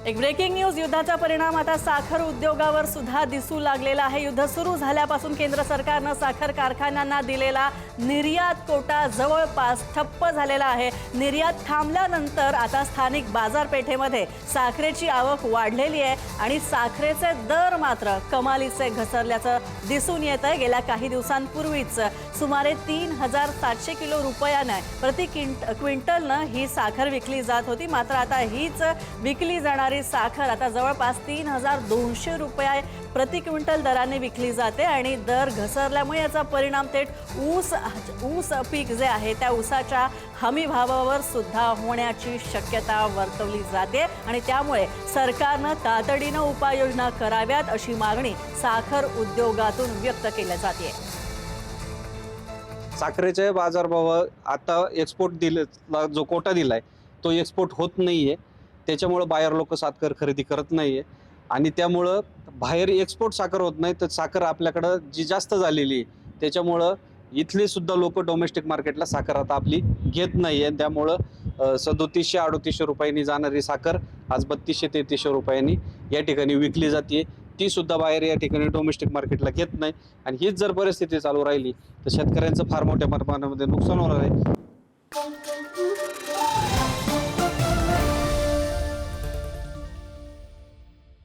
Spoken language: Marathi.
एक ब्रेकिंग न्यूज, युद्धाचा परिणाम आता साखर उद्योगावर सुद्धा दिसू लागलेला आहे। युद्ध सुरू झाल्यापासून केंद्र सरकारने साखर कारखान्यांना दिलेला निर्यात कोटा जवळपास ठप्प झालेला आहे। निर्यात थांबल्यानंतर आता स्थानिक बाजारपेठेमध्ये साखरेची आवक वाढलेली आहे आणि साखरेचे दर मात्र कमालीचे घसरल्याचं दिसून येत आहे। गेल्या काही दिवसांपूर्वीच सुमारे 3700 किलो रुपयाने प्रति क्विंटलने ही साखर विकली जात होती, मात्र आता हीच विकली जाणारी साखर आता जवळपास 3200 रुपये प्रति क्विंटल दराने विकली जाते आणि दर घसरल्यामुळे याचा परिणाम थेट ऊस पीक जे आहे त्या ऊसाच्या हमी भावावर सुद्धा होण्याची शक्यता वर्तवली जाते आणि त्यामुळे सरकारने तातडीने उपाययोजना कराव्यात अशी मागणी साखर उद्योगातून व्यक्त केली जाते। साखरेचे बाजारभाव आता एक्सपोर्ट दिला जो कोटा दिलाय तो एक्सपोर्ट होत नाहीये, त्याच्यामुळे बायर लोक साखर खरेदी करत नाहीये आणि त्यामुळे बाहेर एक्सपोर्ट साखर होत नाही, तर साखर आपल्याकडे जी जास्त झालेली आहे त्याच्यामुळे इथले सुद्धा लोक डोमेस्टिक मार्केटला साखर आता आपली घेत नाहीये। त्यामुळे 3700-3800 रुपयांनी जाणारी साखर आज 3200-3300 रुपयांनी या ठिकाणी विकली जाते, ती सुद्धा बाहेर या ठिकाणी डोमेस्टिक मार्केटला घेत नाही आणि हीच जर परिस्थिती चालू राहिली तर शेतकऱ्यांचं फार मोठ्या प्रमाणामध्ये नुकसान होणार आहे।